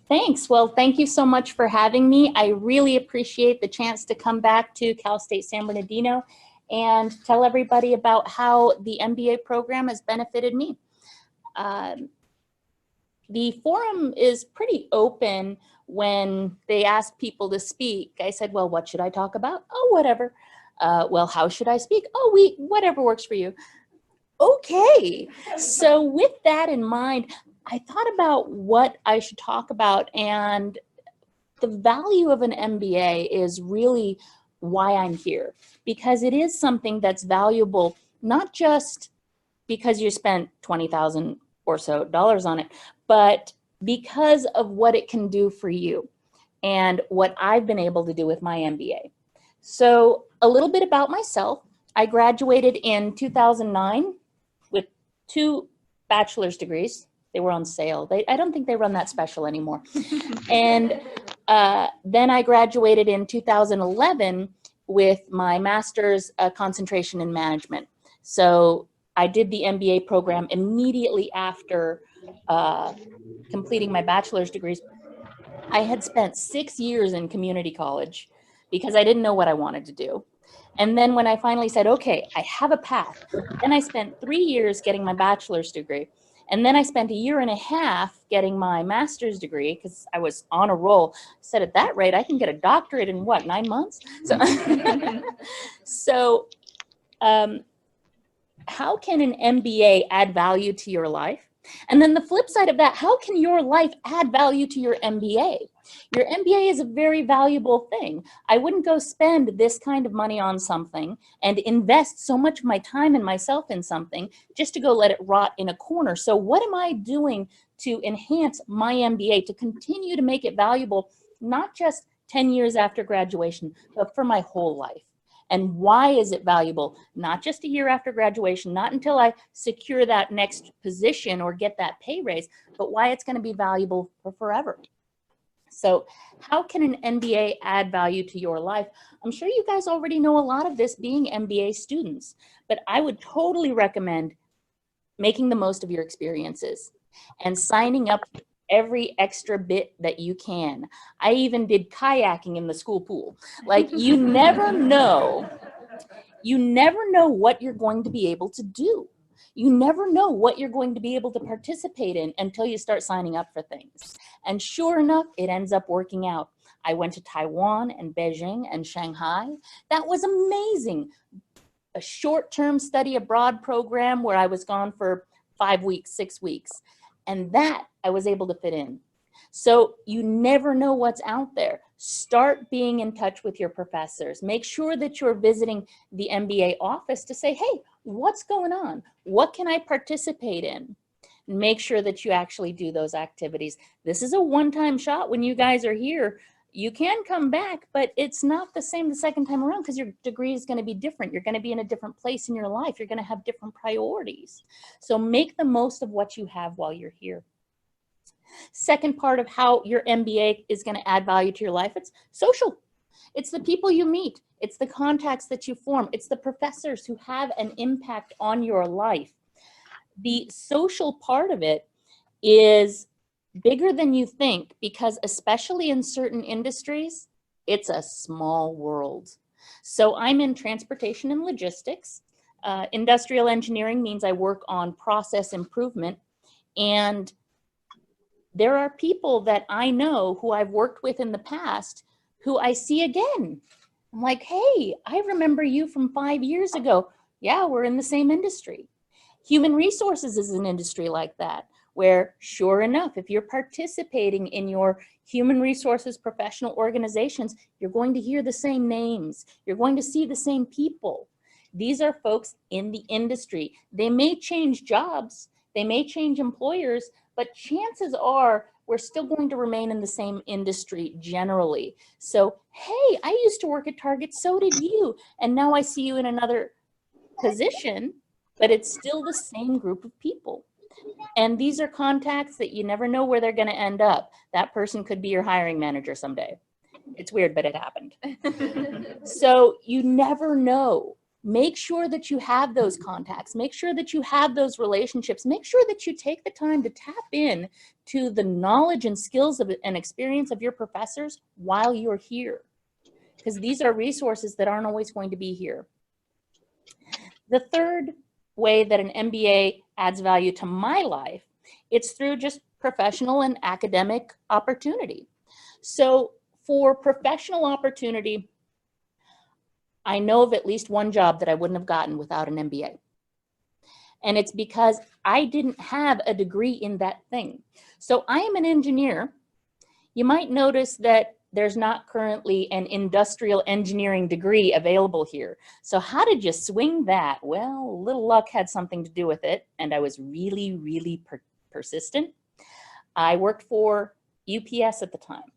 Thanks. Well, thank you so much for having me. I really appreciate the chance to come back to Cal State San Bernardino and tell everybody about how the MBA program has benefited me. The forum is pretty open when they ask people to speak. I said, well, what should I talk about? Oh, whatever. Well, how should I speak? Oh, whatever works for you. Okay. So with that in mind, I thought about what I should talk about, and the value of an MBA is really why I'm here, because it is something that's valuable, not just because you spent $20,000 or so on it, but because of what it can do for you and what I've been able to do with my MBA. So a little bit about myself. I graduated in 2009 with 2 bachelor's degrees. They were on sale. I don't think they run that special anymore. And then I graduated in 2011 with my master's concentration in management. So I did the MBA program immediately after completing my bachelor's degrees. I had spent 6 years in community college because I didn't know what I wanted to do. And then when I finally said, okay, I have a path, then I spent 3 years getting my bachelor's degree. And then I spent 1.5 years getting my master's degree because I was on a roll. I said, at that rate, I can get a doctorate in what, 9 months? So, how can an MBA add value to your life? And then the flip side of that, how can your life add value to your MBA? Your MBA is a very valuable thing. I wouldn't go spend this kind of money on something and invest so much of my time and myself in something just to go let it rot in a corner. So what am I doing to enhance my MBA, to continue to make it valuable, not just 10 years after graduation, but for my whole life? And why is it valuable? Not just a year after graduation, not until I secure that next position or get that pay raise, but why it's going to be valuable for forever. So how can an MBA add value to your life? I'm sure you guys already know a lot of this being MBA students, but I would totally recommend making the most of your experiences and signing up every extra bit that you can. I even did kayaking in the school pool. Like, you never know what you're going to be able to do. You never know what you're going to be able to participate in until you start signing up for things. And sure enough, it ends up working out. I went to Taiwan and Beijing and Shanghai. That was amazing. A short-term study abroad program where I was gone for 5 weeks, 6 weeks. And that I was able to fit in. So you never know what's out there. Start being in touch with your professors. Make sure that you're visiting the MBA office to say, hey, what's going on? What can I participate in? Make sure that you actually do those activities. This is a one-time shot when you guys are here. You can come back, but it's not the same the second time around because your degree is going to be different. You're going to be in a different place in your life. You're going to have different priorities. So make the most of what you have while you're here. Second part of how your MBA is going to add value to your life, it's social. It's the people you meet. It's the contacts that you form. It's the professors who have an impact on your life. The social part of it is bigger than you think because especially in certain industries, it's a small world. So I'm in transportation and logistics. Industrial engineering means I work on process improvement, and there are people that I know who I've worked with in the past who I see again. I'm like, hey, I remember you from 5 years ago. Yeah, we're in the same industry. Human resources is an industry like that, where sure enough, if you're participating in your human resources professional organizations, you're going to hear the same names. You're going to see the same people. These are folks in the industry. They may change jobs, they may change employers, but chances are we're still going to remain in the same industry generally. So, hey, I used to work at Target, so did you. And now I see you in another position, but it's still the same group of people. And these are contacts that you never know where they're going to end up. That person could be your hiring manager someday. It's weird, but it happened. So you never know Make sure that you have those contacts. Make sure that you have those relationships. Make sure that you take the time to tap in to the knowledge and skills and experience of your professors while you're here, because these are resources that aren't always going to be here. The third way that an MBA adds value to my life, it's through just professional and academic opportunity. So for professional opportunity, I know of at least one job that I wouldn't have gotten without an MBA. And it's because I didn't have a degree in that thing. So I am an engineer. You might notice that there's not currently an industrial engineering degree available here. So how did you swing that? Well, little luck had something to do with it, and I was really, really persistent. I worked for UPS at the time,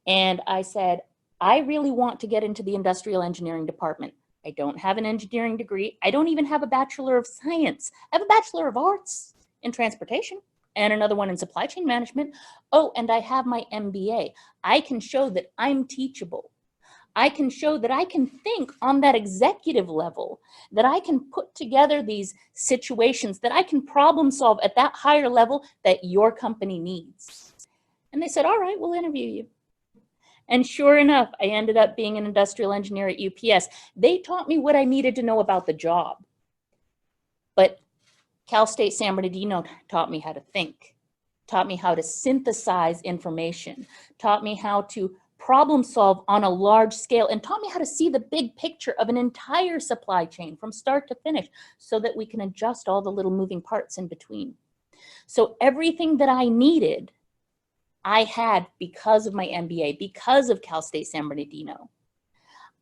and I said, I really want to get into the industrial engineering department. I don't have an engineering degree. I don't even have a Bachelor of Science. I have a Bachelor of Arts in transportation and another one in supply chain management. Oh, and I have my MBA. I can show that I'm teachable. I can show that I can think on that executive level, that I can put together these situations, that I can problem solve at that higher level that your company needs. And they said, all right, we'll interview you. And sure enough, I ended up being an industrial engineer at UPS. They taught me what I needed to know about the job. But Cal State San Bernardino taught me how to think, taught me how to synthesize information, taught me how to problem solve on a large scale, and taught me how to see the big picture of an entire supply chain from start to finish so that we can adjust all the little moving parts in between. So everything that I needed, I had because of my MBA, because of Cal State San Bernardino.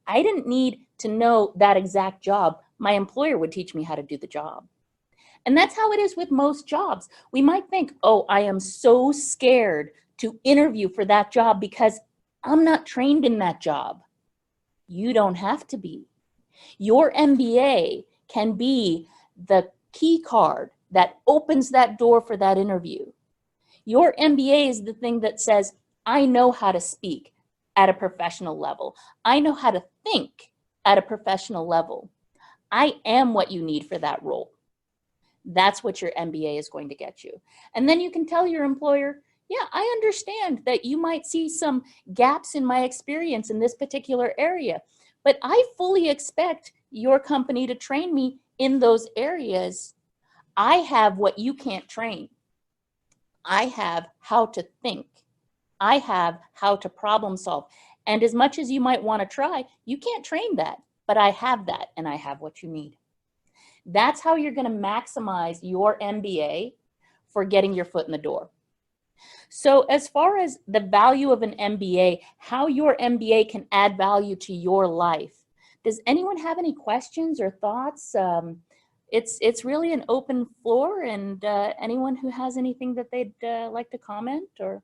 I didn't need to know that exact job. My employer would teach me how to do the job. And that's how it is with most jobs. We might think, oh, I am so scared to interview for that job because I'm not trained in that job. You don't have to be. Your MBA can be the key card that opens that door for that interview. Your MBA is the thing that says, I know how to speak at a professional level. I know how to think at a professional level. I am what you need for that role. That's what your MBA is going to get you. And then you can tell your employer, yeah, I understand that you might see some gaps in my experience in this particular area, but I fully expect your company to train me in those areas. I have what you can't train. I have how to think. I have how to problem solve. And as much as you might want to try, you can't train that, but I have that and I have what you need. That's how you're going to maximize your MBA for getting your foot in the door. So as far as the value of an MBA, how your MBA can add value to your life, does anyone have any questions or thoughts? It's really an open floor, and anyone who has anything that they'd like to comment, or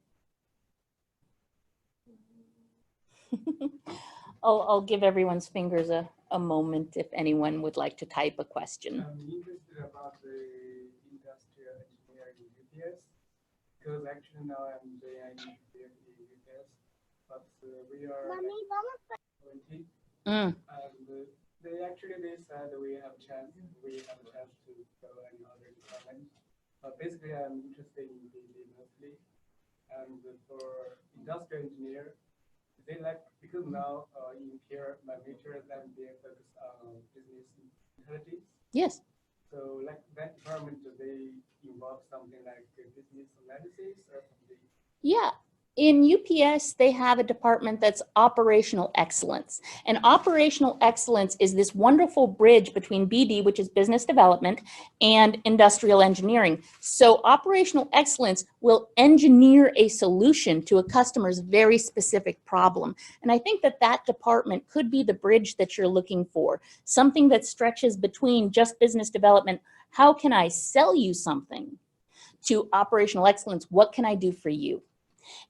I'll give everyone's fingers a moment if anyone would like to type a question. I'm interested about the industrial engineering UPS, because actually now I'm doing UPS, but we are 20. And they said we have a chance to go any other department. But basically, I'm interested in BD mostly. And for industrial engineer, they like, because now in here, my major is MBA focused on business intelligence. Yes. So like that department, do they involve something like business analysis or something? Yeah. In UPS, they have a department that's operational excellence. And operational excellence is this wonderful bridge between BD, which is business development, and industrial engineering. So operational excellence will engineer a solution to a customer's very specific problem. And I think that that department could be the bridge that you're looking for, something that stretches between just business development. How can I sell you something? To operational excellence, what can I do for you?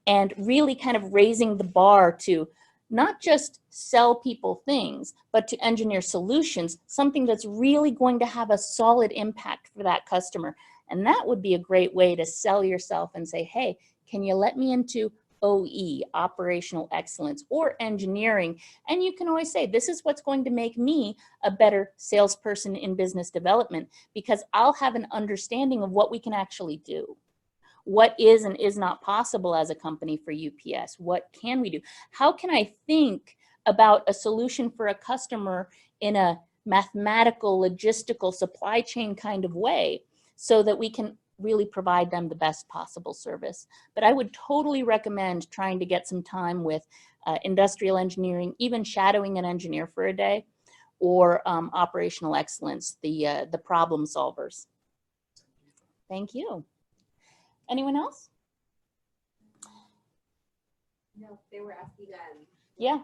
And really kind of raising the bar to not just sell people things, but to engineer solutions, something that's really going to have a solid impact for that customer. And that would be a great way to sell yourself and say, hey, can you let me into OE, operational excellence, or engineering. And you can always say, this is what's going to make me a better salesperson in business development, because I'll have an understanding of what we can actually do. What is and is not possible as a company for UPS? What can we do? How can I think about a solution for a customer in a mathematical, logistical, supply chain kind of way so that we can really provide them the best possible service? But I would totally recommend trying to get some time with industrial engineering, even shadowing an engineer for a day, or operational excellence, the problem solvers. Thank you. Anyone else? No, they were asking Yeah.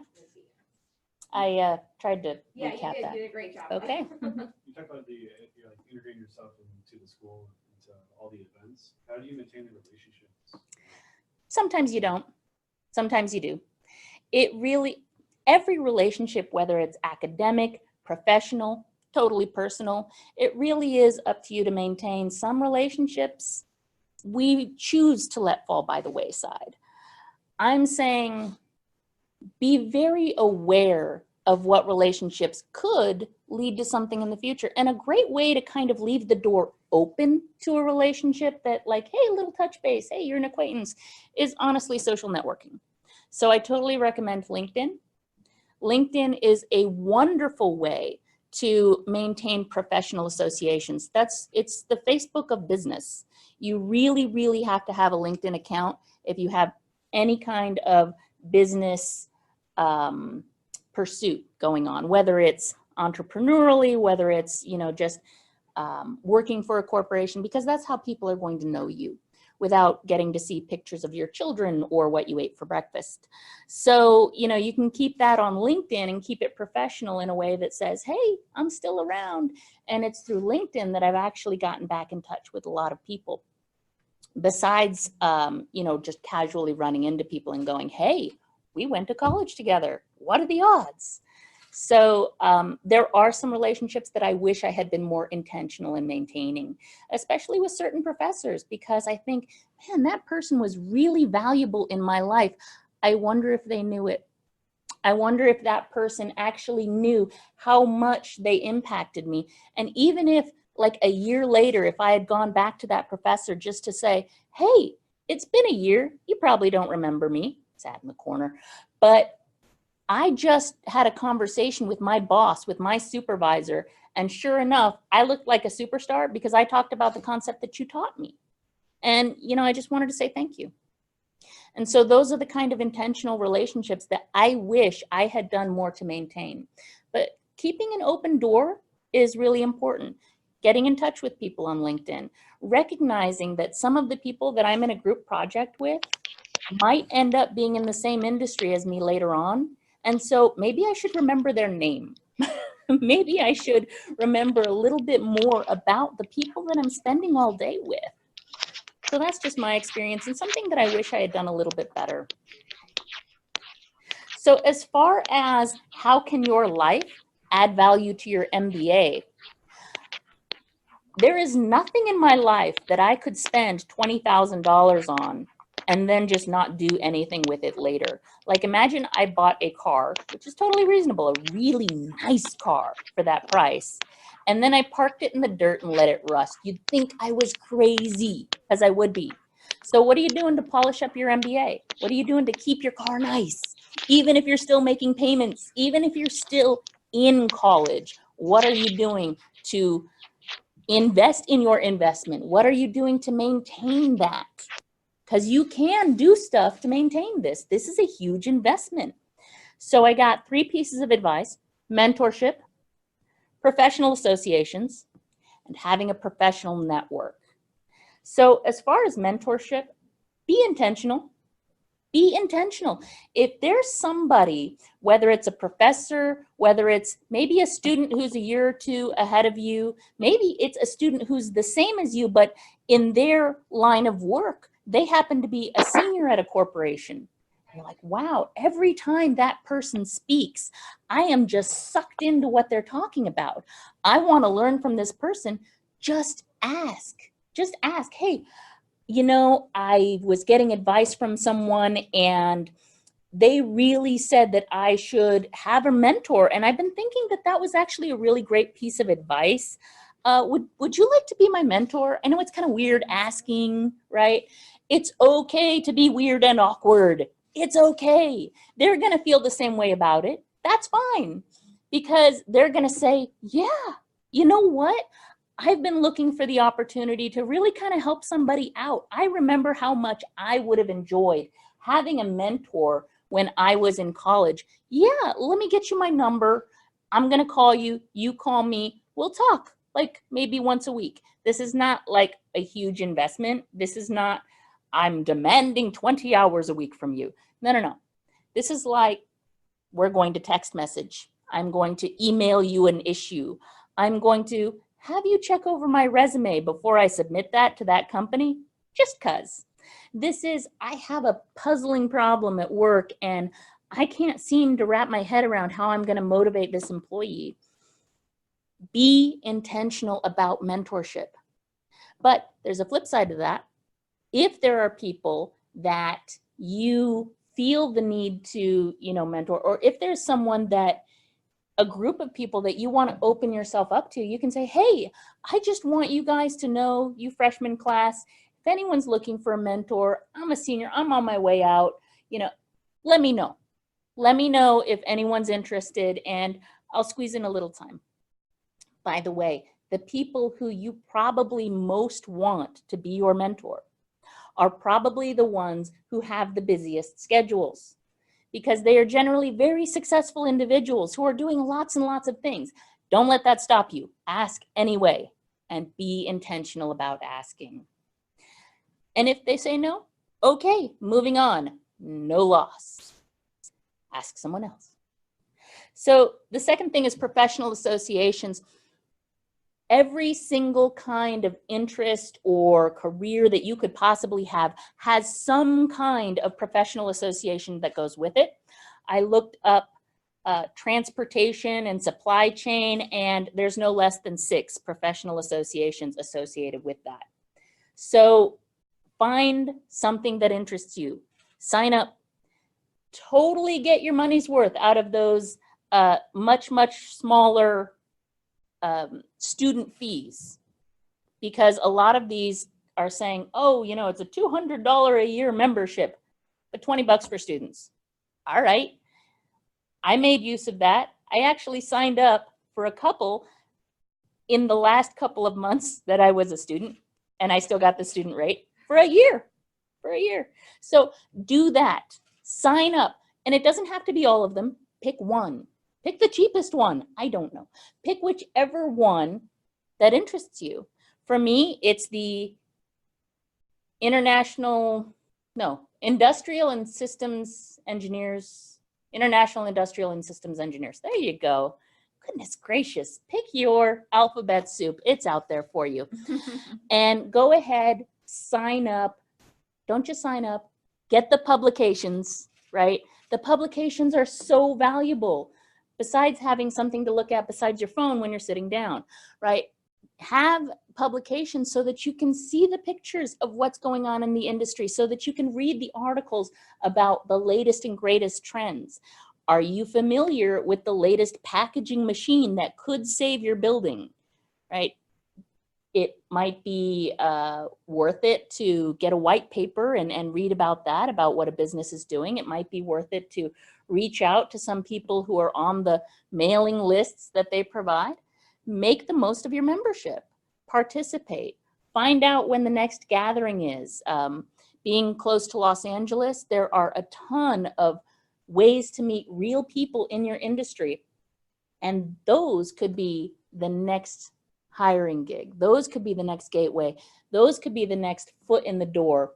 I tried to Yeah, recap that. you did a great job. Okay. You talked about the like integrating yourself into the school, into all the events. How do you maintain the relationships? Sometimes you don't. Sometimes you do. It really, every relationship, whether it's academic, professional, totally personal, it really is up to you to maintain. Some relationships we choose to let fall by the wayside. I'm saying be very aware of what relationships could lead to something in the future. And a great way to kind of leave the door open to a relationship that, like, hey, little touch base, hey, you're an acquaintance, is honestly social networking. So I totally recommend LinkedIn. LinkedIn is a wonderful way to maintain professional associations. It's the Facebook of business. You really, really have to have a LinkedIn account if you have any kind of business pursuit going on, whether it's entrepreneurially, whether it's, you know, just working for a corporation, because that's how people are going to know you without getting to see pictures of your children or what you ate for breakfast. So, you know, you can keep that on LinkedIn and keep it professional in a way that says, hey, I'm still around. And it's through LinkedIn that I've actually gotten back in touch with a lot of people. Besides, you know, just casually running into people and going, hey, we went to college together. What are the odds? So there are some relationships that I wish I had been more intentional in maintaining, especially with certain professors, because I think, man, that person was really valuable in my life. I wonder if they knew it. I wonder if that person actually knew how much they impacted me. And even if, like, a year later, if I had gone back to that professor just to say, hey, it's been a year, you probably don't remember me, sat in the corner, but I just had a conversation with my boss, with my supervisor, and sure enough, I looked like a superstar because I talked about the concept that you taught me. And, you know, I just wanted to say thank you. And so those are the kind of intentional relationships that I wish I had done more to maintain. But keeping an open door is really important. Getting in touch with people on LinkedIn, recognizing that some of the people that I'm in a group project with might end up being in the same industry as me later on. And so maybe I should remember their name. Maybe I should remember a little bit more about the people that I'm spending all day with. So that's just my experience and something that I wish I had done a little bit better. So as far as how can your life add value to your MBA, there is nothing in my life that I could spend $20,000 on and then just not do anything with it later. Like, imagine I bought a car, which is totally reasonable, a really nice car for that price, and then I parked it in the dirt and let it rust. You'd think I was crazy, because I would be. So what are you doing to polish up your MBA? What are you doing to keep your car nice? Even if you're still making payments, even if you're still in college, what are you doing to invest in your investment? What are you doing to maintain that? Because you can do stuff to maintain this. This is a huge investment. So I got 3 pieces of advice: mentorship, professional associations, and having a professional network. So as far as mentorship, be intentional. Be intentional. If there's somebody, whether it's a professor, whether it's maybe a student who's a year or 2 ahead of you, maybe it's a student who's the same as you, but in their line of work, they happen to be a senior at a corporation. You're like, wow, every time that person speaks, I am just sucked into what they're talking about. I want to learn from this person. Just ask. Just ask, hey, you know, I was getting advice from someone and they really said that I should have a mentor. And I've been thinking that that was actually a really great piece of advice. Would you like to be my mentor? I know it's kind of weird asking, right? It's okay to be weird and awkward. It's okay. They're going to feel the same way about it. That's fine. Because they're going to say, yeah, you know what? I've been looking for the opportunity to really kind of help somebody out. I remember how much I would have enjoyed having a mentor when I was in college. Yeah, let me get you my number. I'm going to call you. You call me. We'll talk like maybe once a week. This is not like a huge investment. This is not, I'm demanding 20 hours a week from you. No, no, no. This is like, we're going to text message. I'm going to email you an issue. I'm going to have you check over my resume before I submit that to that company, just cuz. This is, I have a puzzling problem at work and I can't seem to wrap my head around how I'm going to motivate this employee. Be intentional about mentorship. But there's a flip side to that. If there are people that you feel the need to, you know, mentor, or if there's someone that, a group of people that you want to open yourself up to, you can say, hey, I just want you guys to know, you freshman class, if anyone's looking for a mentor, I'm a senior, I'm on my way out, you know, let me know. Let me know if anyone's interested and I'll squeeze in a little time. By the way, the people who you probably most want to be your mentor are probably the ones who have the busiest schedules, because they are generally very successful individuals who are doing lots and lots of things. Don't let that stop you. Ask anyway, and be intentional about asking. And if they say no, okay, moving on, no loss. Ask someone else. So the second thing is professional associations. Every single kind of interest or career that you could possibly have has some kind of professional association that goes with it. I looked up transportation and supply chain, and there's no less than 6 professional associations associated with that. So find something that interests you. Sign up. Totally get your money's worth out of those much, much smaller student fees, because a lot of these are saying, oh, you know, it's a $200 a year membership, but 20 bucks for students. All right. I made use of that. I actually signed up for a couple in the last couple of months that I was a student, and I still got the student rate for a year, So do that. Sign up. And it doesn't have to be all of them. Pick one. Pick the cheapest one. I don't know. Pick whichever one that interests you. For me, it's the Industrial and Systems Engineers. There you go. Goodness gracious. Pick your alphabet soup. It's out there for you. And go ahead, sign up. Don't just sign up. Get the publications, right? The publications are so valuable. Besides having something to look at besides your phone when you're sitting down, right? Have publications so that you can see the pictures of what's going on in the industry, so that you can read the articles about the latest and greatest trends. Are you familiar with the latest packaging machine that could save your building, right? It might be worth it to get a white paper and read about that, about what a business is doing. It might be worth it to reach out to some people who are on the mailing lists that they provide. Make the most of your membership. Participate. Find out when the next gathering is. Being close to Los Angeles, there are a ton of ways to meet real people in your industry. And those could be the next hiring gig. Those could be the next gateway. Those could be the next foot in the door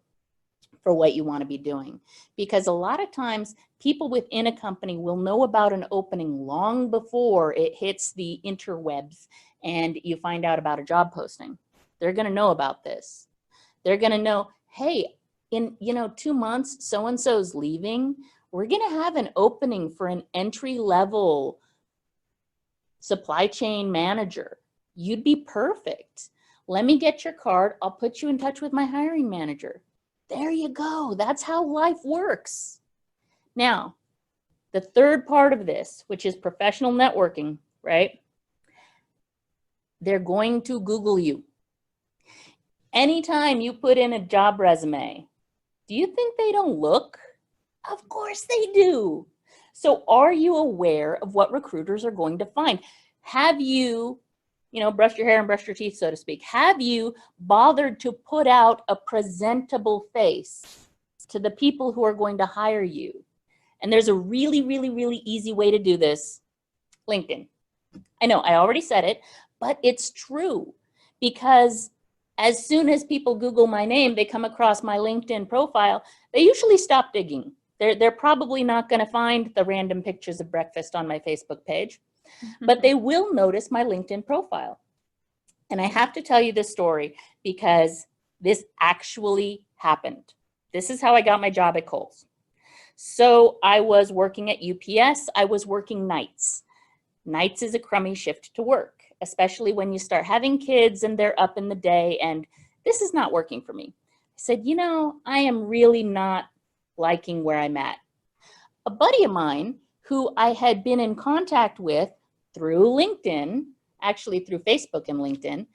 for what you want to be doing. Because a lot of times people within a company will know about an opening long before it hits the interwebs and you find out about a job posting. They're going to know about this. They're going to know, hey, in 2 months, so-and-so's leaving. We're going to have an opening for an entry-level supply chain manager. You'd be perfect. Let me get your card. I'll put you in touch with my hiring manager. There you go. That's how life works. Now, the third part of this, which is professional networking, right? They're going to Google you. Anytime you put in a job resume, do you think they don't look? Of course they do. So are you aware of what recruiters are going to find? Have you, brushed your hair and brushed your teeth, so to speak? Have you bothered to put out a presentable face to the people who are going to hire you? And there's a really, really, really easy way to do this. LinkedIn. I know I already said it, but it's true, because as soon as people Google my name, they come across my LinkedIn profile, they usually stop digging. They're probably not going to find the random pictures of breakfast on my Facebook page, but they will notice my LinkedIn profile. And I have to tell you this story because this actually happened. This is how I got my job at Kohl's. So I was working at UPS. I was working nights. Nights is a crummy shift to work, especially when you start having kids and they're up in the day, and this is not working for me. I said, I am really not liking where I'm at. A buddy of mine who I had been in contact with through LinkedIn, actually through Facebook and LinkedIn,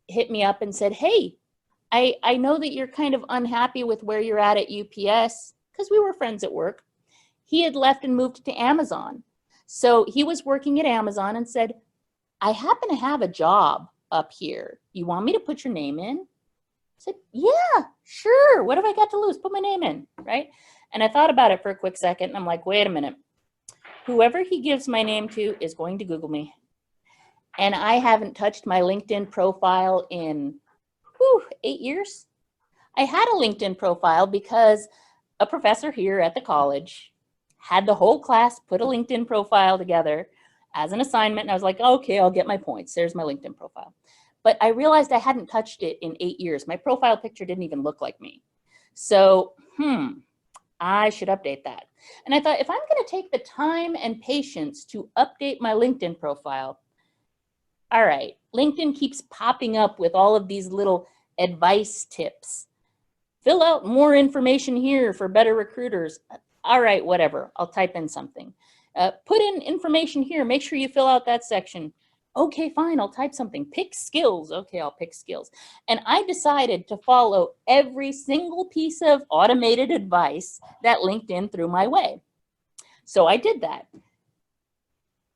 hit me up and said, hey, I know that you're kind of unhappy with where you're at UPS, because we were friends at work. He had left and moved to Amazon. So he was working at Amazon and said, I happen to have a job up here. You want me to put your name in? I said, yeah, sure. What have I got to lose? Put my name in, right? And I thought about it for a quick second, and I'm like, wait a minute. Whoever he gives my name to is going to Google me. And I haven't touched my LinkedIn profile in 8 years. I had a LinkedIn profile because a professor here at the college had the whole class put a LinkedIn profile together as an assignment. And I was like, okay, I'll get my points. There's my LinkedIn profile. But I realized I hadn't touched it in 8 years. My profile picture didn't even look like me. So, I should update that. And I thought, if I'm going to take the time and patience to update my LinkedIn profile, all right, LinkedIn keeps popping up with all of these little advice tips. Fill out more information here for better recruiters. All right, whatever, I'll type in something. Put in information here, make sure you fill out that section. Okay, fine, I'll type something. Pick skills. Okay, I'll pick skills. And I decided to follow every single piece of automated advice that LinkedIn threw my way. So I did that.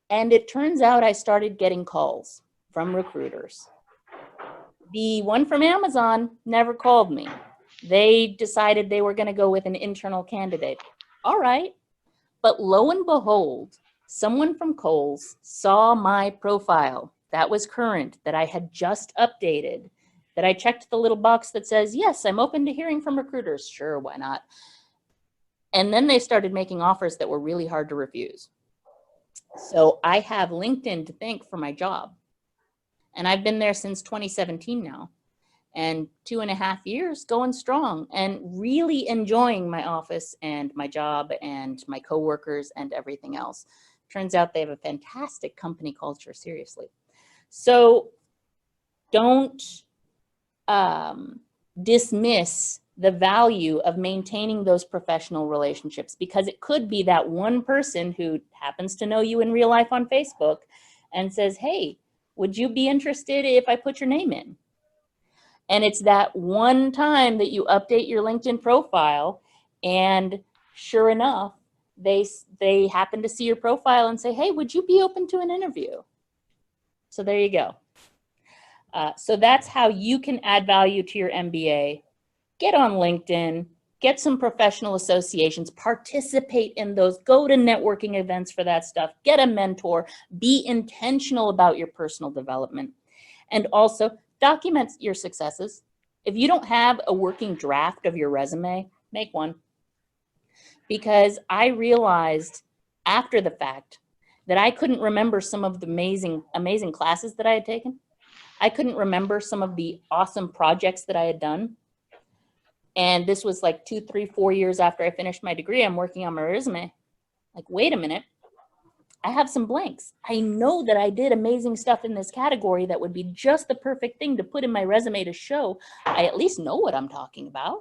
And it turns out I started getting calls from recruiters. The one from Amazon never called me. They decided they were going to go with an internal candidate. All right. But lo and behold, someone from Kohl's saw my profile that was current, that I had just updated, that I checked the little box that says, yes, I'm open to hearing from recruiters. Sure, why not? And then they started making offers that were really hard to refuse. So I have LinkedIn to thank for my job. And I've been there since 2017 now. And 2.5 years going strong and really enjoying my office and my job and my coworkers and everything else. Turns out they have a fantastic company culture, seriously. So don't dismiss the value of maintaining those professional relationships, because it could be that one person who happens to know you in real life on Facebook and says, hey, would you be interested if I put your name in? And it's that one time that you update your LinkedIn profile, and sure enough, they happen to see your profile and say, hey, would you be open to an interview? So there you go. So that's how you can add value to your MBA. Get on LinkedIn, get some professional associations, participate in those, go to networking events for that stuff, get a mentor, be intentional about your personal development, and also document your successes. If you don't have a working draft of your resume, make one. Because I realized after the fact that I couldn't remember some of the amazing classes that I had taken. I couldn't remember some of the awesome projects that I had done. And this was like 2, 3, 4 years after I finished my degree. I'm working on my resume. Like, wait a minute. I have some blanks. I know that I did amazing stuff in this category that would be just the perfect thing to put in my resume to show I at least know what I'm talking about.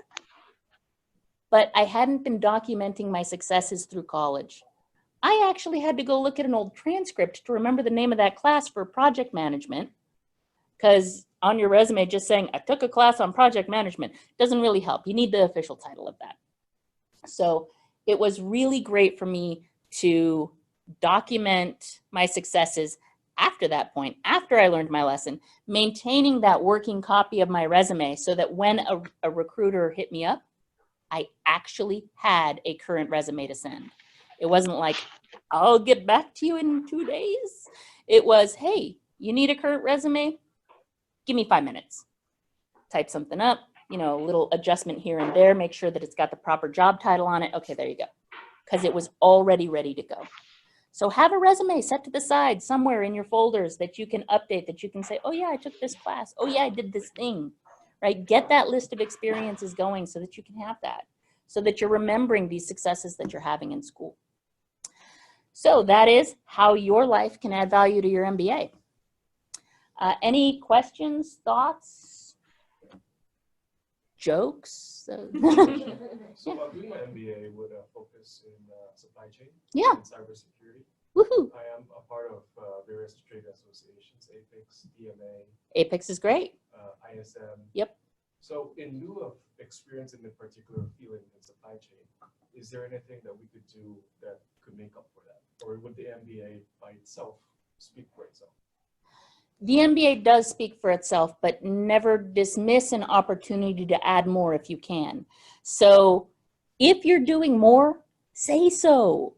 But I hadn't been documenting my successes through college. I actually had to go look at an old transcript to remember the name of that class for project management, because on your resume, just saying, I took a class on project management doesn't really help. You need the official title of that. So it was really great for me to document my successes after that point, after I learned my lesson, maintaining that working copy of my resume so that when a recruiter hit me up, I actually had a current resume to send. It wasn't like, I'll get back to you in 2 days. It was, hey, you need a current resume? Give me 5 minutes. Type something up, you know, a little adjustment here and there, make sure that it's got the proper job title on it. Okay, there you go. Because it was already ready to go. So have a resume set to the side somewhere in your folders that you can update, that you can say, oh yeah, I took this class. Oh yeah, I did this thing, right? Get that list of experiences going so that you can have that, so that you're remembering these successes that you're having in school. So that is how your life can add value to your MBA. Any questions, thoughts, jokes? So doing my MBA would focus in supply chain and cybersecurity. Woohoo! I am a part of various trade associations, APEX, DMA. APEX is great. ISM. Yep. So in lieu of experience in a particular field in supply chain, is there anything that we could do that could make up for that? Or would the MBA by itself speak for itself? The MBA does speak for itself, but never dismiss an opportunity to add more if you can. So if you're doing more, say so.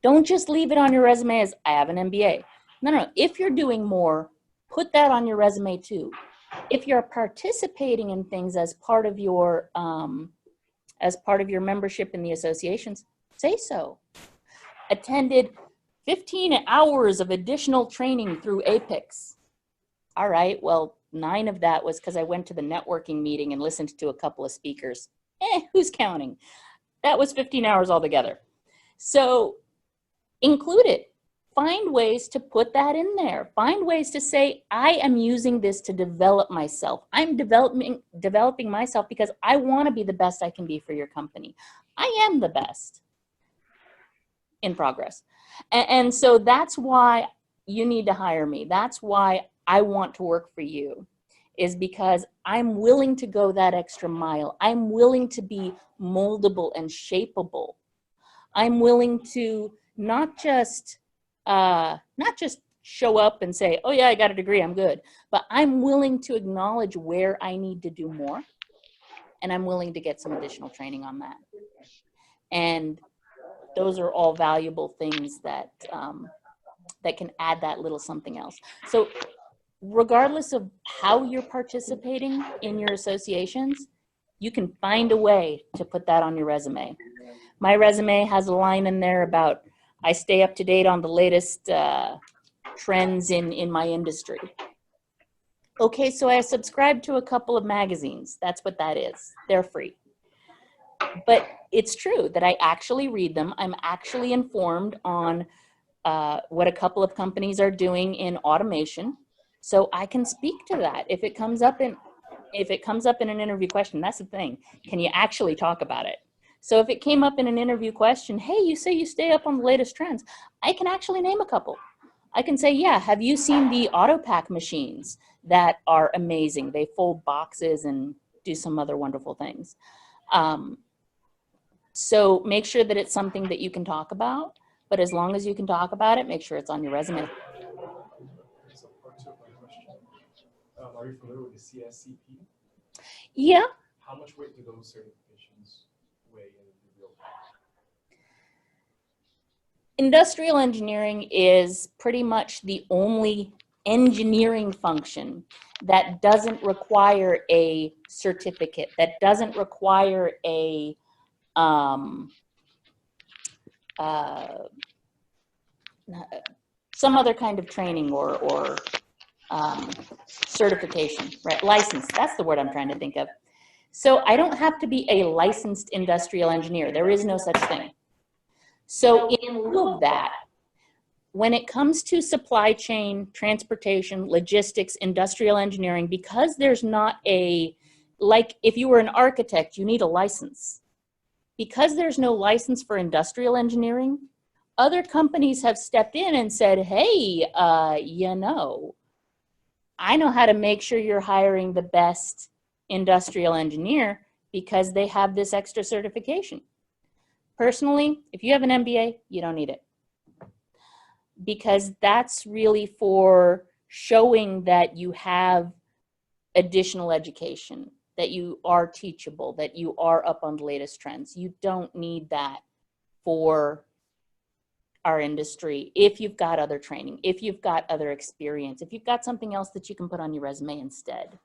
Don't just leave it on your resume as, I have an MBA. No. If you're doing more, put that on your resume too. If you're participating in things as part of your membership in the associations, say so. Attended 15 hours of additional training through APEX. All right, well, 9 of that was because I went to the networking meeting and listened to a couple of speakers. Who's counting? That was 15 hours altogether. So include it. Find ways to put that in there. Find ways to say, I am using this to develop myself. I'm developing myself because I want to be the best I can be for your company. I am the best in progress. And so that's why you need to hire me. That's why I want to work for you, is because I'm willing to go that extra mile. I'm willing to be moldable and shapeable. I'm willing to not just show up and say, oh yeah, I got a degree, I'm good. But I'm willing to acknowledge where I need to do more. And I'm willing to get some additional training on that. And those are all valuable things that, that can add that little something else. So regardless of how you're participating in your associations, you can find a way to put that on your resume. My resume has a line in there about, I stay up to date on the latest trends in my industry. Okay, so I subscribe to a couple of magazines. That's what that is. They're free. But it's true that I actually read them. I'm actually informed on what a couple of companies are doing in automation. So I can speak to that. If it comes up in an interview question, that's the thing. Can you actually talk about it? So if it came up in an interview question, hey, you say you stay up on the latest trends, I can actually name a couple. I can say, yeah, have you seen the AutoPack machines that are amazing? They fold boxes and do some other wonderful things. So make sure that it's something that you can talk about, but as long as you can talk about it, make sure it's on your resume. So part 2 of my question. Are you familiar with the CSCP? Yeah. How much weight do those certifications weigh in the real life? Industrial engineering is pretty much the only engineering function that doesn't require a certificate, that doesn't require a some other kind of training or certification, right? License, that's the word I'm trying to think of. So I don't have to be a licensed industrial engineer. There is no such thing. So in lieu of that, when it comes to supply chain, transportation, logistics, industrial engineering, because there's not a, like if you were an architect, you need a license. Because there's no license for industrial engineering, other companies have stepped in and said, hey, you know, I know how to make sure you're hiring the best industrial engineer because they have this extra certification. Personally, if you have an MBA, you don't need it. Because that's really for showing that you have additional education, that you are teachable, that you are up on the latest trends. You don't need that for our industry if you've got other training, if you've got other experience, if you've got something else that you can put on your resume instead.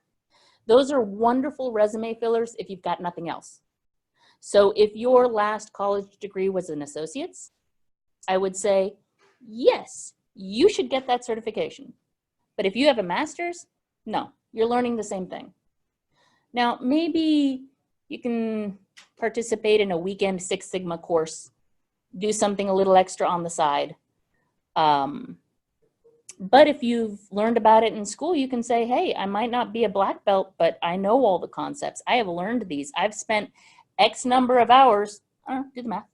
Those are wonderful resume fillers if you've got nothing else. So if your last college degree was an associate's, I would say, yes, you should get that certification. But if you have a master's, no, you're learning the same thing. Now, maybe you can participate in a weekend Six Sigma course, do something a little extra on the side. But if you've learned about it in school, you can say, hey, I might not be a black belt, but I know all the concepts. I have learned these. I've spent X number of hours, do the math,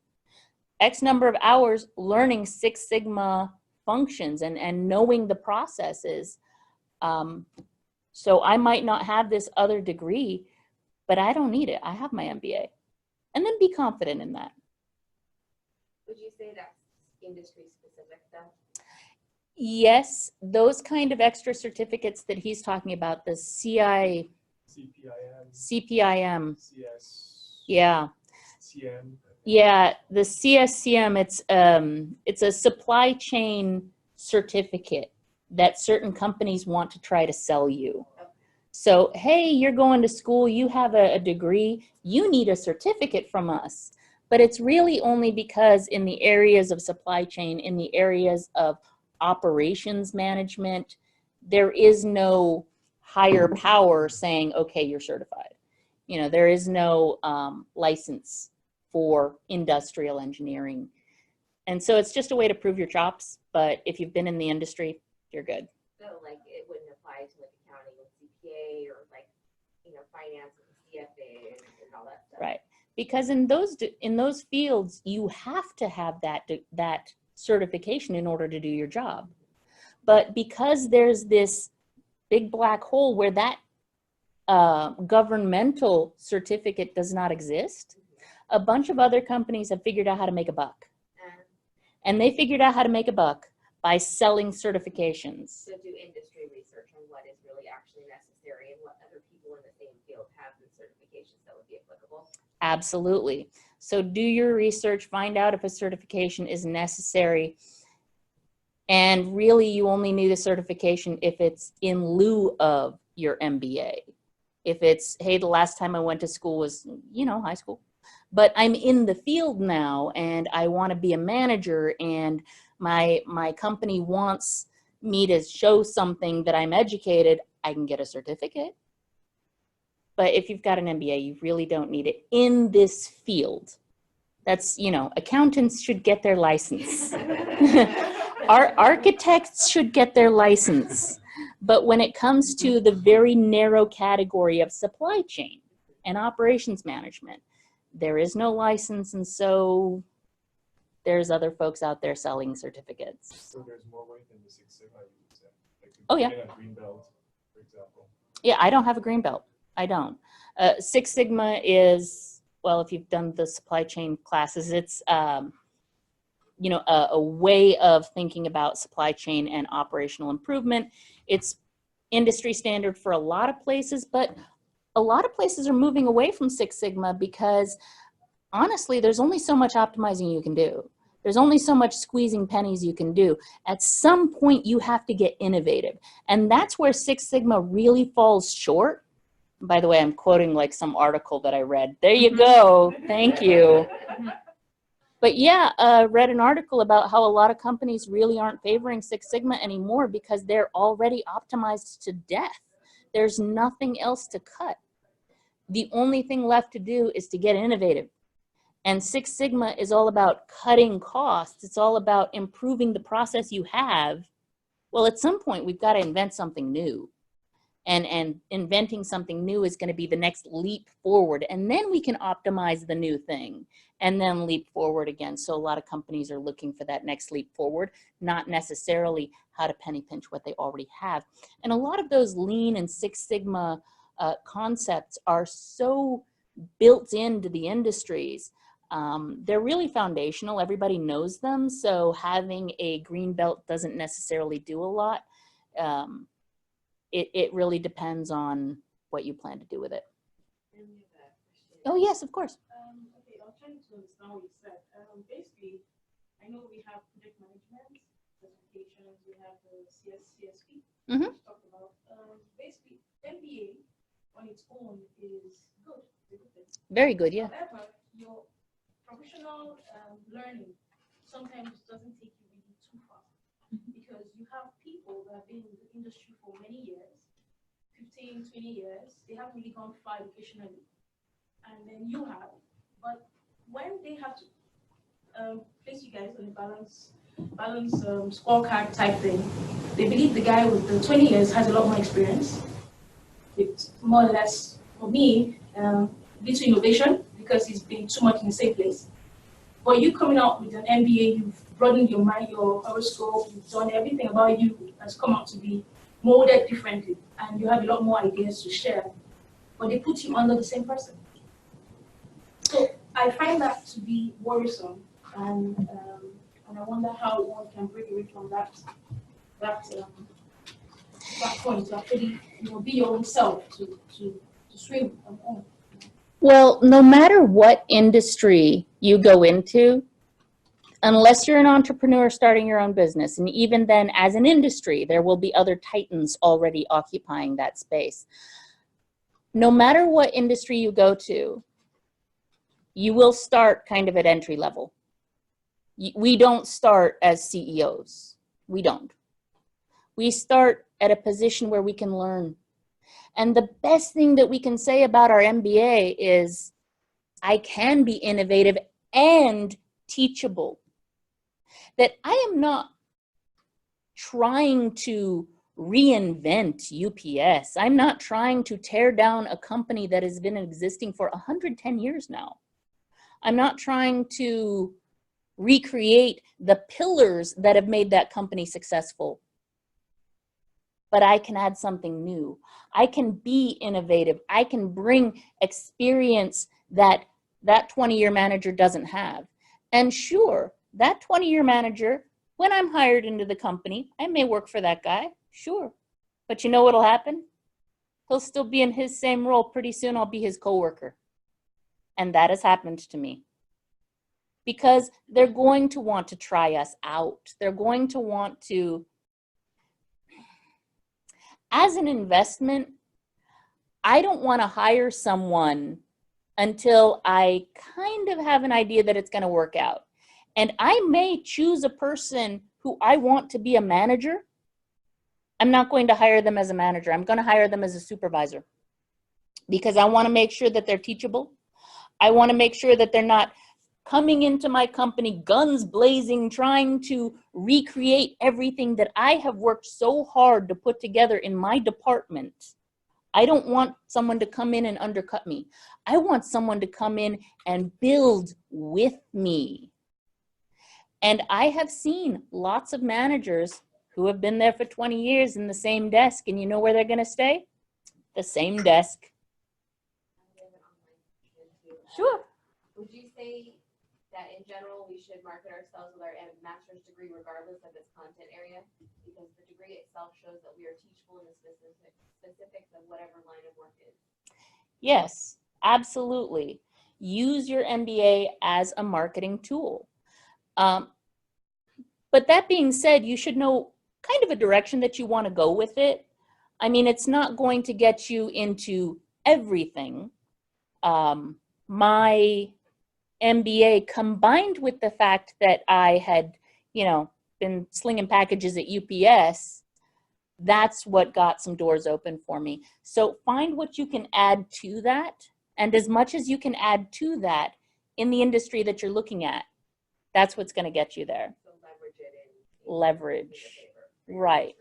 X number of hours learning Six Sigma functions and knowing the processes. So I might not have this other degree, but I don't need it. I have my MBA. And then be confident in that. Would you say that's industry specific though? Yes, those kind of extra certificates that he's talking about, the CPIM, CS, yeah. CM. Yeah, the CSCM, it's a supply chain certificate that certain companies want to try to sell you. So, hey, you're going to school, you have a degree, you need a certificate from us. But it's really only because in the areas of supply chain, in the areas of operations management, there is no higher power saying, okay, you're certified. You know, there is no license for industrial engineering. And so it's just a way to prove your chops. But if you've been in the industry, you're good. So like it wouldn't apply to like accounting and CPA or like, you know, finance and CFA and all that stuff. Right. Because in those fields, you have to have that certification in order to do your job. But because there's this big black hole where that governmental certificate does not exist, a bunch of other companies have figured out how to make a buck. And they figured out how to make a buck by selling certifications. So do industry research on what is really actually necessary and what other people in the same field have the certifications that would be applicable? Absolutely. So do your research, find out if a certification is necessary. And really you only need a certification if it's in lieu of your MBA. If it's, hey, the last time I went to school was, you know, high school. But I'm in the field now and I want to be a manager and my company wants me to show something that I'm educated, I can get a certificate. But if you've got an MBA, you really don't need it in this field. That's, you know, accountants should get their license. Our architects should get their license. But when it comes to the very narrow category of supply chain and operations management, there is no license, and so there's other folks out there selling certificates. So there's more weight than the Six Sigma, you would say. Like Oh, yeah. a green belt, for example. Yeah, I don't have a green belt. I don't. Six Sigma is, well, if you've done the supply chain classes, it's you know, a way of thinking about supply chain and operational improvement. It's industry standard for a lot of places, but a lot of places are moving away from Six Sigma because honestly, there's only so much optimizing you can do. There's only so much squeezing pennies you can do. At some point, you have to get innovative. And that's where Six Sigma really falls short. By the way, I'm quoting like some article that I read. There you go. Thank you. But yeah, read an article about how a lot of companies really aren't favoring Six Sigma anymore because they're already optimized to death. There's nothing else to cut. The only thing left to do is to get innovative. And Six Sigma is all about cutting costs. It's all about improving the process you have. Well, at some point, we've got to invent something new. And inventing something new is going to be the next leap forward. And then we can optimize the new thing and then leap forward again. So a lot of companies are looking for that next leap forward, not necessarily how to penny pinch what they already have. And a lot of those Lean and Six Sigma concepts are so built into the industries. They're really foundational. Everybody knows them. So having a green belt doesn't necessarily do a lot. It really depends on what you plan to do with it. Oh, yes, of course. Okay, I'm trying to understand what you said. Basically, I know we have project management, certifications, we have the CSUSB, Mhm. which talked about. Basically, MBA on its own is good. It's a good thing. Very good, yeah. However, your professional learning sometimes doesn't take you really too far because you have people that have been in the industry for many years, 15, 20 years, they haven't really gone far educationally. And then you have, but when they have to place you guys on a balance scorecard type thing, they believe the guy with the 20 years has a lot more experience. It's more or less, for me, little innovation because he's been too much in the same place. But you coming out with an MBA, you've broadened your mind, your horoscope, you've done everything about you has come out to be molded differently, and you have a lot more ideas to share. But they put you under the same person. So I find that to be worrisome, and I wonder how one can break away from that point to actually be your own self to swim on own. Well, no matter what industry you go into, unless you're an entrepreneur starting your own business, and even then as an industry, there will be other titans already occupying that space. No matter what industry you go to, you will start kind of at entry level. We don't start as CEOs. We don't. We start at a position where we can learn. And the best thing that we can say about our MBA is, I can be innovative and teachable. That I am not trying to reinvent UPS. I'm not trying to tear down a company that has been existing for 110 years now. I'm not trying to recreate the pillars that have made that company successful. But I can add something new. I can be innovative. I can bring experience that 20-year manager doesn't have. And sure, that 20-year manager, when I'm hired into the company, I may work for that guy, sure. But you know what'll happen? He'll still be in his same role. Pretty soon I'll be his coworker. And that has happened to me. Because they're going to want to try us out. They're going to want to, as an investment, I don't want to hire someone until I kind of have an idea that it's going to work out. And I may choose a person who I want to be a manager. I'm not going to hire them as a manager. I'm going to hire them as a supervisor because I want to make sure that they're teachable. I want to make sure that they're not coming into my company guns blazing, trying to recreate everything that I have worked so hard to put together in my department. I don't want someone to come in and undercut me. I want someone to come in and build with me. And I have seen lots of managers who have been there for 20 years in the same desk, and you know where they're going to stay? The same desk. Sure. Would you say that in general we should market ourselves with our master's degree regardless of its content area? Because the degree itself shows that we are teachable in the specifics of whatever line of work is. Yes, absolutely. Use your MBA as a marketing tool. But that being said, you should know kind of a direction that you want to go with it. I mean, it's not going to get you into everything. My MBA, combined with the fact that I had, been slinging packages at UPS, that's what got some doors open for me. So find what you can add to that. And as much as you can add to that, in the industry that you're looking at. That's what's going to get you there. So leverage it in. Leverage. Right.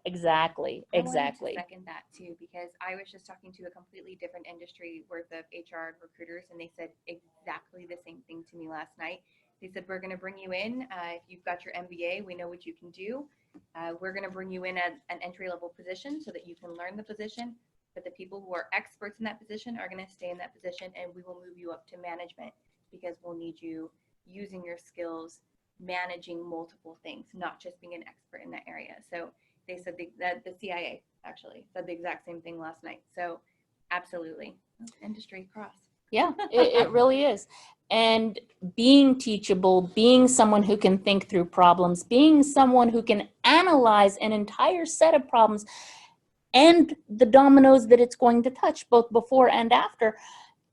Exactly. I wanted Exactly. to second that too, because I was just talking to a completely different industry worth of HR recruiters, and they said exactly the same thing to me last night. They said, we're going to bring you in. If you've got your MBA, we know what you can do. We're going to bring you in at an entry-level position so that you can learn the position. But the people who are experts in that position are going to stay in that position, and we will move you up to management because we'll need you using your skills, managing multiple things, not just being an expert in that area. So they said that the CIA actually said the exact same thing last night. So absolutely, industry cross. Yeah, it really is. And being teachable, being someone who can think through problems, being someone who can analyze an entire set of problems and the dominoes that it's going to touch, both before and after,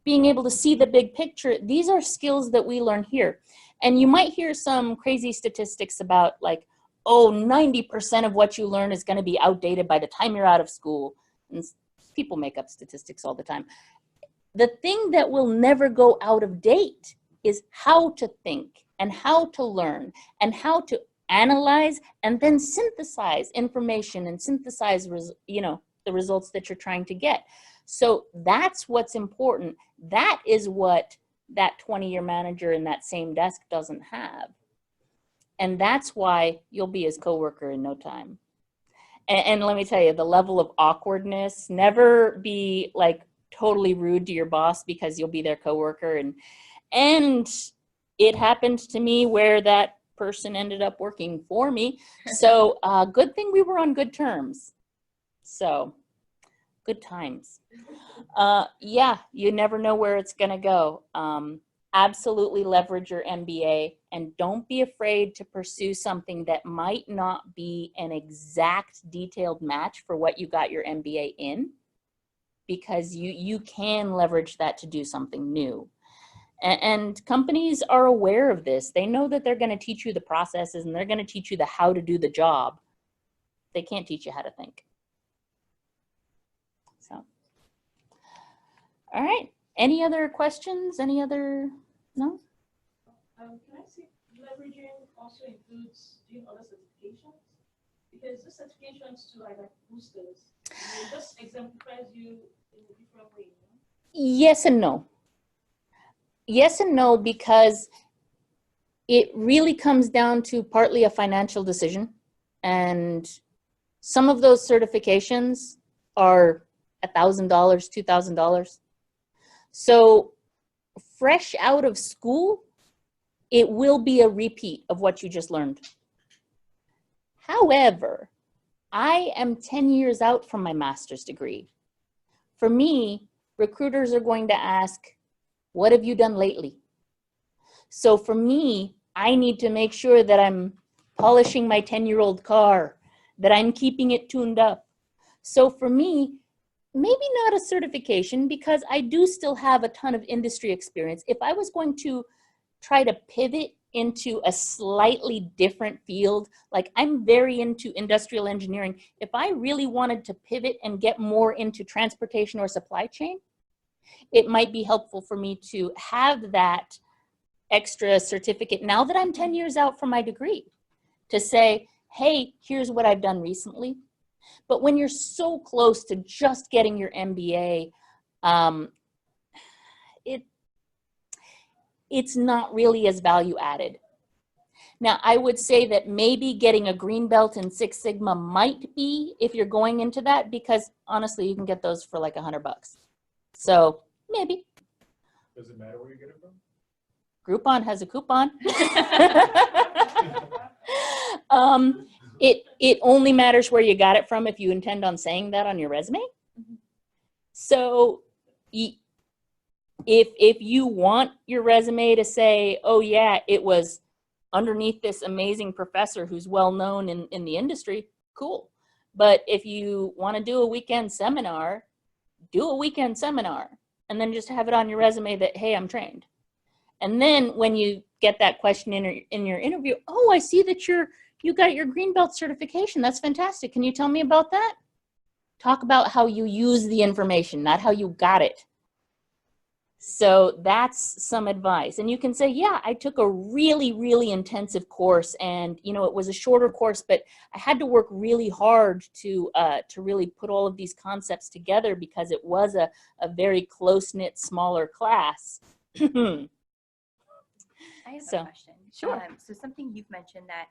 being able to see the big picture, these are skills that we learn here. And you might hear some crazy statistics about like, oh, 90% of what you learn is going to be outdated by the time you're out of school. And people make up statistics all the time. The thing that will never go out of date is how to think and how to learn and how to analyze and then synthesize information and synthesize, the results that you're trying to get. So that's what's important. That is what that 20-year manager in that same desk doesn't have. And that's why you'll be his coworker in no time. And let me tell you, the level of awkwardness, never be like totally rude to your boss because you'll be their coworker. And it happened to me where that person ended up working for me. So good thing we were on good terms. So good times. Yeah, you never know where it's going to go. Absolutely leverage your MBA and don't be afraid to pursue something that might not be an exact detailed match for what you got your MBA in, because you can leverage that to do something new. And companies are aware of this. They know that they're going to teach you the processes and they're going to teach you the how to do the job. They can't teach you how to think. So, all right. Any other questions? Any other? No? Can I say leveraging also includes doing other certifications? Because the certifications too are like boosters. It just exemplifies you in a different way. Yes and no. Yes and no, because it really comes down to partly a financial decision. And some of those certifications are $1,000, $2,000. So fresh out of school, it will be a repeat of what you just learned. However, I am 10 years out from my master's degree. For me, recruiters are going to ask, what have you done lately? So for me, I need to make sure that I'm polishing my 10-year-old car, that I'm keeping it tuned up. So for me, maybe not a certification, because I do still have a ton of industry experience. If I was going to try to pivot into a slightly different field, like I'm very into industrial engineering, if I really wanted to pivot and get more into transportation or supply chain, it might be helpful for me to have that extra certificate now that I'm 10 years out from my degree, to say, hey, here's what I've done recently. But when you're so close to just getting your MBA, it's not really as value added. Now, I would say that maybe getting a green belt in Six Sigma might be, if you're going into that, because honestly, you can get those for like $100. So maybe. Does it matter where you get it from? Groupon has a coupon. It only matters where you got it from if you intend on saying that on your resume. So if you want your resume to say, oh yeah, it was underneath this amazing professor who's well known in the industry, cool. But if you want to do a weekend seminar, do a weekend seminar and then just have it on your resume that, hey, I'm trained. And then when you get that question in your interview, oh, I see that you got your green belt certification. That's fantastic. Can you tell me about that? Talk about how you use the information, not how you got it. So that's some advice. And you can say, yeah, I took a really, really intensive course, and you know, it was a shorter course, but I had to work really hard to really put all of these concepts together because it was a very close-knit, smaller class. I have So, a question. sure. So something you've mentioned that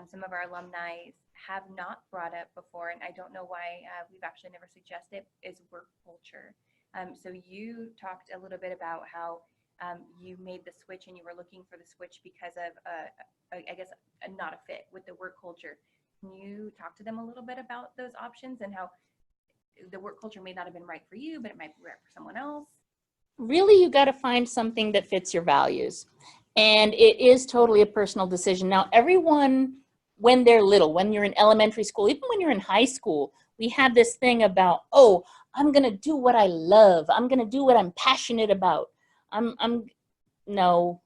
some of our alumni have not brought up before, and I don't know why we've actually never suggested, is work culture. So you talked a little bit about how you made the switch and you were looking for the switch because of, I guess, not a fit with the work culture. Can you talk to them a little bit about those options and how the work culture may not have been right for you, but it might be right for someone else? Really, you got to find something that fits your values. And it is totally a personal decision. Now, everyone, when they're little, when you're in elementary school, even when you're in high school, we have this thing about, oh, I'm going to do what I love. I'm going to do what I'm passionate about. No.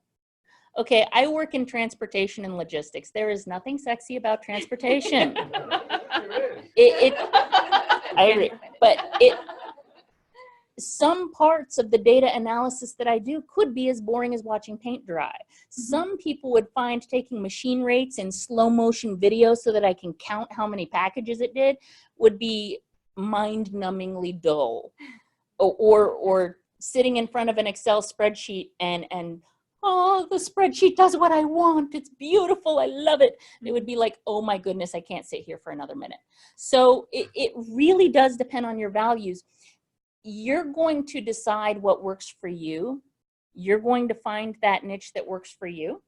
Okay, I work in transportation and logistics. There is nothing sexy about transportation. Some parts of the data analysis that I do could be as boring as watching paint dry. Some people would find taking machine rates in slow motion video so that I can count how many packages it did would be mind-numbingly dull. Or sitting in front of an Excel spreadsheet and oh, the spreadsheet does what I want. It's beautiful. I love it. It would be like, oh my goodness, I can't sit here for another minute. So it really does depend on your values. You're going to decide what works for you. You're going to find that niche that works for you.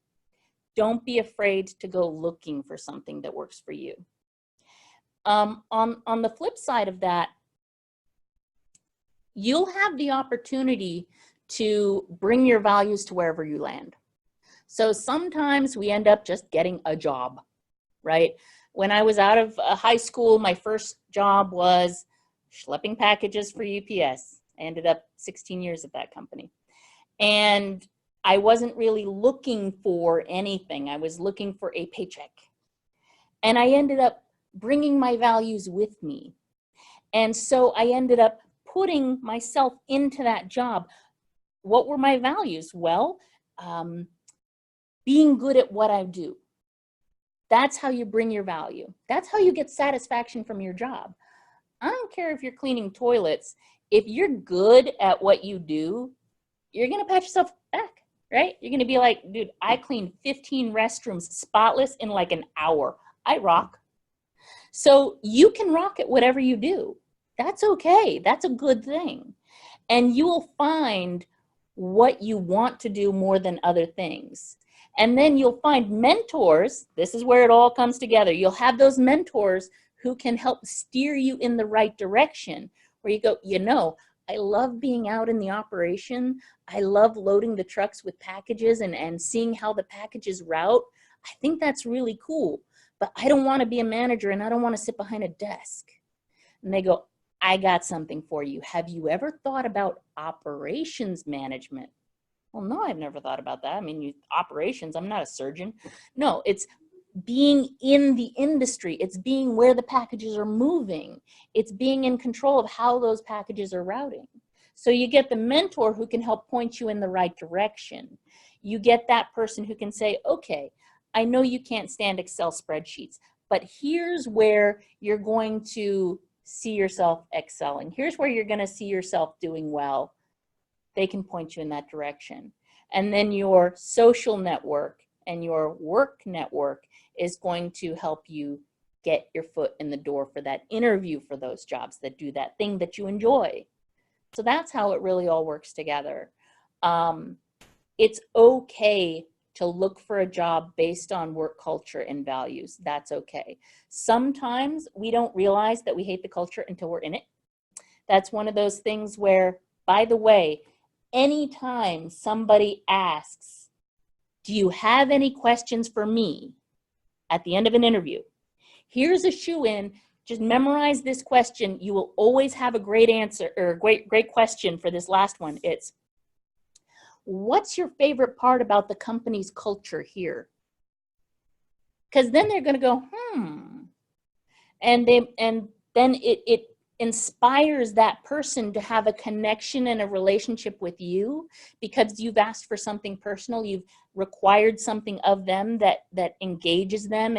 Don't be afraid to go looking for something that works for you. On the flip side of that, you'll have the opportunity to bring your values to wherever you land. So sometimes we end up just getting a job, right? When I was out of high school, my first job was schlepping packages for UPS. I ended up 16 years at that company. And I wasn't really looking for anything. I was looking for a paycheck. And I ended up bringing my values with me. And so I ended up putting myself into that job. What were my values? Well, being good at what I do. That's how you bring your value. That's how you get satisfaction from your job. I don't care if you're cleaning toilets. If you're good at what you do, you're going to pat yourself back, right? You're going to be like, dude, I cleaned 15 restrooms spotless in like an hour. I rock. So you can rock at whatever you do. That's okay. That's a good thing. And you will find what you want to do more than other things. And then you'll find mentors. This is where it all comes together. You'll have those mentors who can help steer you in the right direction, where you go, you know, I love being out in the operation. I love loading the trucks with packages and seeing how the packages route. I think that's really cool, but I don't want to be a manager and I don't want to sit behind a desk. And they go, I got something for you. Have you ever thought about operations management? Well, no, I've never thought about that. I mean, operations, I'm not a surgeon. No, it's being in the industry. It's being where the packages are moving. It's being in control of how those packages are routing. So you get the mentor who can help point you in the right direction. You get that person who can say, okay, I know you can't stand Excel spreadsheets, but here's where you're going to see yourself excelling. Here's where you're going to see yourself doing well. They can point you in that direction. And then your social network and your work network is going to help you get your foot in the door for that interview for those jobs that do that thing that you enjoy. So that's how it really all works together. It's okay to look for a job based on work culture and values. That's okay. Sometimes we don't realize that we hate the culture until we're in it. That's one of those things where, by the way, anytime somebody asks, do you have any questions for me at the end of an interview? Here's a shoe-in. Just memorize this question. You will always have a great answer or great question for this last one. It's, what's your favorite part about the company's culture here? Because then they're going to go, And then it inspires that person to have a connection and a relationship with you because you've asked for something personal, you've required something of them that engages them,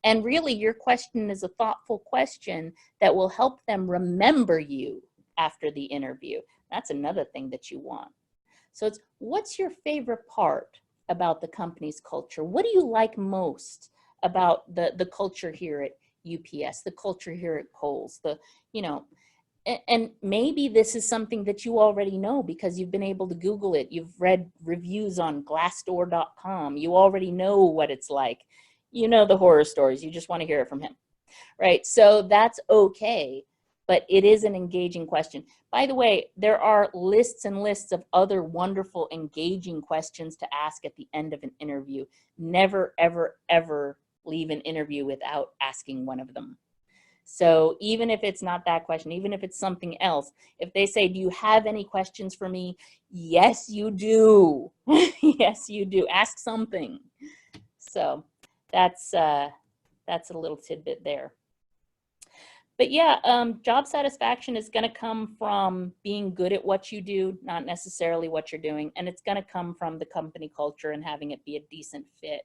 and really your question is a thoughtful question that will help them remember you after the interview. That's another thing that you want. So it's, what's your favorite part about the company's culture? What do you like most about the culture here at UPS, the culture here at Kohl's, and maybe this is something that you already know because you've been able to Google it. You've read reviews on glassdoor.com. You already know what it's like. You know the horror stories. You just want to hear it from him, right? So that's okay, but it is an engaging question. By the way, there are lists and lists of other wonderful, engaging questions to ask at the end of an interview. Never, ever, ever leave an interview without asking one of them. So even if it's not that question, even if it's something else, if they say, do you have any questions for me? Yes, you do. Yes, you do. Ask something. So that's a little tidbit there. But yeah, job satisfaction is going to come from being good at what you do, not necessarily what you're doing. And it's going to come from the company culture and having it be a decent fit.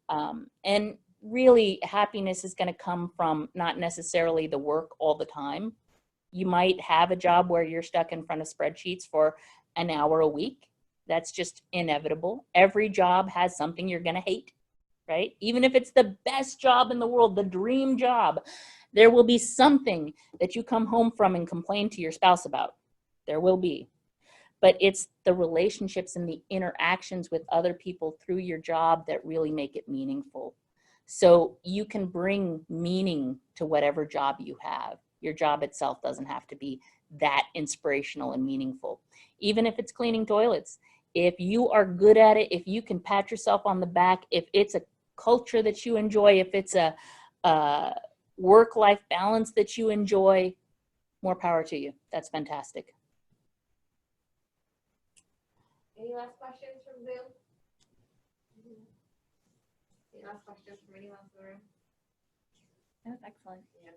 And really, happiness is going to come from not necessarily the work all the time. You might have a job where you're stuck in front of spreadsheets for an hour a week. That's just inevitable. Every job has something you're going to hate, right? Even if it's the best job in the world, the dream job, there will be something that you come home from and complain to your spouse about. There will be. But it's the relationships and the interactions with other people through your job that really make it meaningful. So you can bring meaning to whatever job you have. Your job itself doesn't have to be that inspirational and meaningful. Even if it's cleaning toilets, if you are good at it, if you can pat yourself on the back, if it's a culture that you enjoy, if it's a work-life balance that you enjoy, more power to you. That's fantastic. Any last questions from Zoom? Any last questions from anyone else in the room? That was excellent. Yeah.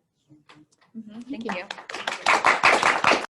Thank you.